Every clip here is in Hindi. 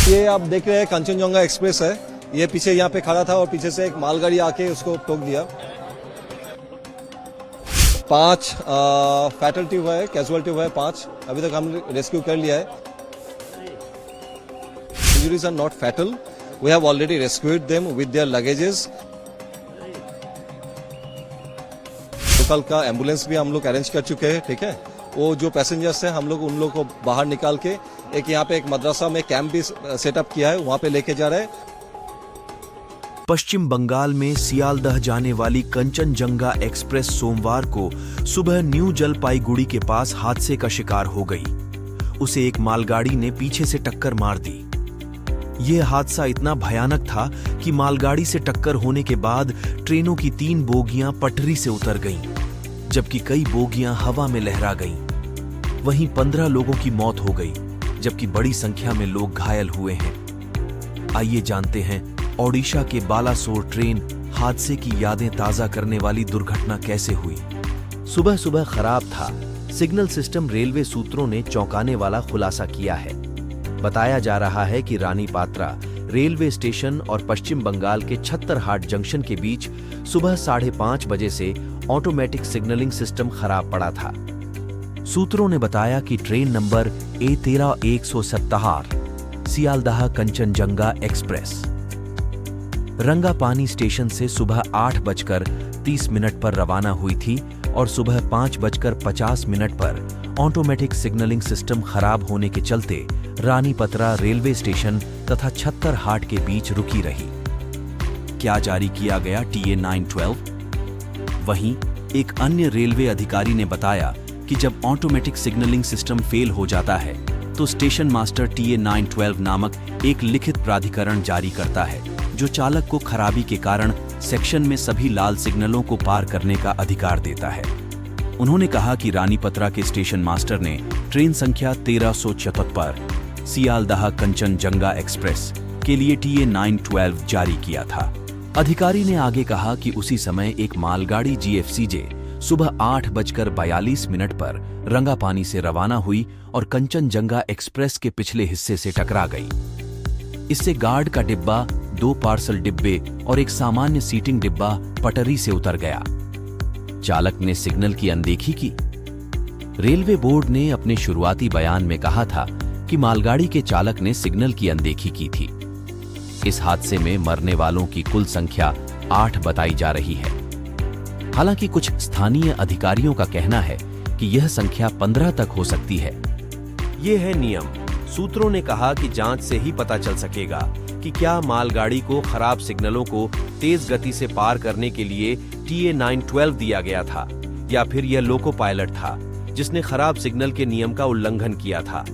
ये आप देख रहे हैं कंचनजंगा एक्सप्रेस है। ये पीछे यहाँ पे खड़ा था और पीछे से एक मालगाड़ी आके उसको ठोक दिया। 5 फैटलिटी हुआ है, कैजुअलिटी हुआ है 5। अभी तक हम रेस्क्यू कर लिया है। Injuries are not fatal. We have already rescued them with their luggages. Local का एम्बुलेंस भी हम लोग अरेंज कर चुके हैं। ठीक है, वो जो पैसेंजर्स हैं हम लोग उन लोग को बाहर निकाल के एक यहाँ पे एक मदरसा में कैंप भी सेटअप किया है, वहां पे लेके जा रहे हैं। पश्चिम बंगाल में सियालदह जाने वाली कंचनजंगा एक्सप्रेस सोमवार को सुबह न्यू जलपाईगुड़ी के पास हादसे का शिकार हो गई। उसे एक मालगाड़ी ने पीछे से टक्कर मार दी। यह हादसा इतना भयानक था कि मालगाड़ी से टक्कर होने के बाद ट्रेनों की 3 बोगियां पटरी से उतर गईं, जबकि कई बोगियां हवा में लहरा गईं। वहीं 15 लोगों की मौत हो गई, जबकि बड़ी संख्या में लोग घायल हुए हैं। आइए जानते हैं ओडिशा के बालासोर ट्रेन हादसे की यादें ताजा करने वाली दुर्घटना कैसे हुई। सुबह सुबह खराब था। सिग्नल सिस्टम रेलवे सूत्रों ने चौंकाने वाला खुलासा किया है। बताया जा रहा है कि रानी पात्रा रेलवे स्टेशन और पश्चिम बंगाल के छत्तरहाट जंक्शन के बीच सुबह 5:30 बजे से ऑटोमेटिक सिग्नलिंग सिस्टम खराब पड़ा था। सूत्रों ने बताया कि train number A13177 Sealdah Kanchanjunga express Rangapani station से सुबह 8:30 पर रवाना हुई थी और सुबह 5:50 पर ऑटोमेटिक सिग्नलिंग सिस्टम खराब होने के चलते रानीपत्रा रेलवे स्टेशन तथा छत्तरहाट के बीच रुकी रही। क्या जारी किया गया TA912? वहीं एक अन्य रेलवे अधिकारी ने बताया कि जब ऑटोमेटिक सिग्नलिंग सिस्टम फेल हो जाता है तो स्टेशन मास्टर TA912 नामक एक लिखित प्राधिकरण जारी करता है, जो चालक को खराबी के कारण सेक्शन में सभी लाल सिग्नलों को पार करने का अधिकार देता है। उन्होंने कहा कि रानीपत्रा के स्टेशन मास्टर ने ट्रेन संख्या 1374 सियालदह कंचनजंगा एक्सप्रेस के लिए TA912 जारी किया था। अधिकारी ने आगे कहा कि उसी समय एक मालगाड़ी GFCJ सुबह 8:42 पर रंगापानी से रवाना हुई और कंचनजंगा एक्सप्रेस के पिछले हिस्से से टकरा गई। इससे गार्ड का डिब्बा, 2 पार्सल डिब्बे और एक सामान्य सीटिंग डिब्बा पटरी से उतर गया। चालक ने सिग्नल की अनदेखी की। रेलवे बोर्ड ने अपने शुरुआती बयान में कहा था कि मालगाड़ी के चालक ने सिग्नल की अनदेखी की थी। इस हादसे में मरने वालों की कुल संख्या 8 बताई जा रही है। हालांकि कुछ स्थानीय अधिकारियों का कहना है कि यह संख्या 15 तक हो सकती है। यह है नियम। सूत्रों ने कहा कि जांच से ही पता चल सकेगा कि क्या मालगाड़ी को खराब सिग्नलों को तेज गति से पार करने के लिए TA912 दिया गया था या फिर यह लोको पायलट था जिसने खराब सिग्नल के नियम का उल्लंघन किया था।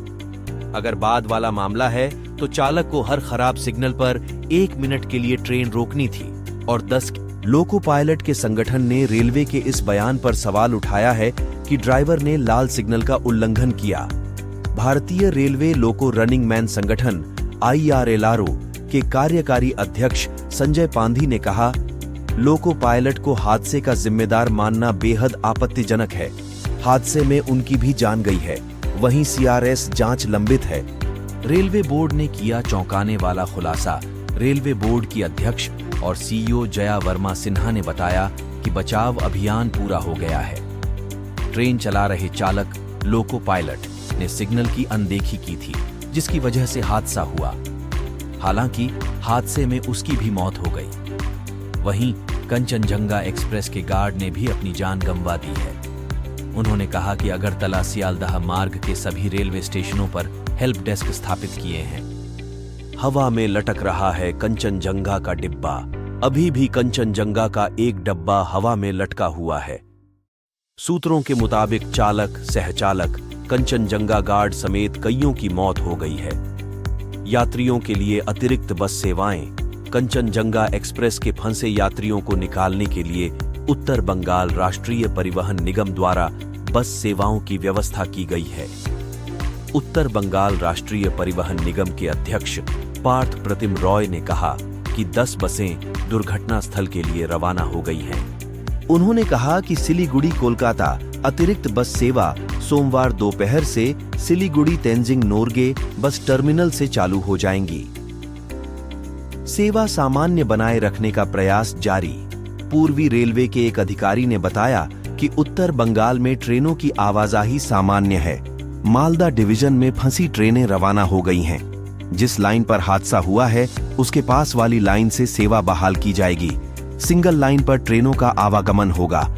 अगर बाद वाला मामला है तो चालक को हर खराब सिग्नल पर 1 मिनट के लिए ट्रेन रोकनी थी और 10 लोको पायलट के संगठन ने रेलवे के इस बयान पर सवाल उठाया है कि ड्राइवर ने लाल सिग्नल का उल्लंघन किया। भारतीय रेलवे लोको रनिंग मैन संगठन IRLRO के कार्यकारी अध्यक्ष संजय पांधी ने कहा, लोको पायलट को हादसे का जिम्मेदार मानना बेहद आपत्तिजनक है। हादसे में उनकी भी जान गई है। वहीं CRS जांच लंबित है। रेलवे बोर्ड ने किया चौंकाने वाला खुलासा। रेलवे बोर्ड की अध्यक्ष और CEO जया वर्मा सिन्हा ने बताया कि बचाव अभियान पूरा हो गया है। ट्रेन चला रहे चालक लोको पायलट ने सिग्नल की अनदेखी की थी, जिसकी वजह से हादसा हुआ। हालांकि हादसे में उसकी भी मौत हो गई। वहीं कंचनजंगा एक्सप्रेस के गार्ड ने भी अपनी जान गंवा दी है। उन्होंने कहा कि अगरतला सियालदह मार्ग के सभी रेलवे स्टेशनों पर हेल्प डेस्क स्थापित किए हैं। हवा में लटक रहा है कंचनजंगा का डिब्बा। अभी भी कंचनजंगा का एक डब्बा हवा में लटका हुआ है। सूत्रों के मुताबिक चालक, सहचालक, कंचनजंगा गार्ड समेत कईयों की मौत हो गई है। यात्रियों के लिए अतिरिक्त बस सेवाएं। कंचनजंगा एक्सप्रेस के फंसे यात्रियों को निकालने के लिए उत्तर बंगाल राष्ट्रीय परिवहन निगम द्वारा बस सेवाओं की व्यवस्था की गई है। उत्तर बंगाल राष्ट्रीय परिवहन निगम के अध्यक्ष पार्थ प्रतिम रॉय ने कहा कि 10 बसें दुर्घटना स्थल के लिए रवाना हो गई हैं। उन्होंने कहा कि सिलीगुड़ी कोलकाता अतिरिक्त बस सेवा सोमवार दोपहर से सिलीगुड़ी तेंजिंग नोर्गे बस टर्मिनल से चालू हो जाएंगी। सेवा सामान्य बनाए रखने का प्रयास जारी। पूर्वी रेलवे के एक अधिकारी ने बताया कि उत्तर बंगाल में ट्रेनों की आवाजाही सामान्य है। मालदा डिवीजन में फंसी ट्रेनें रवाना हो गई हैं। जिस लाइन पर हादसा हुआ है उसके पास वाली लाइन से सेवा बहाल की जाएगी। सिंगल लाइन पर ट्रेनों का आवागमन होगा।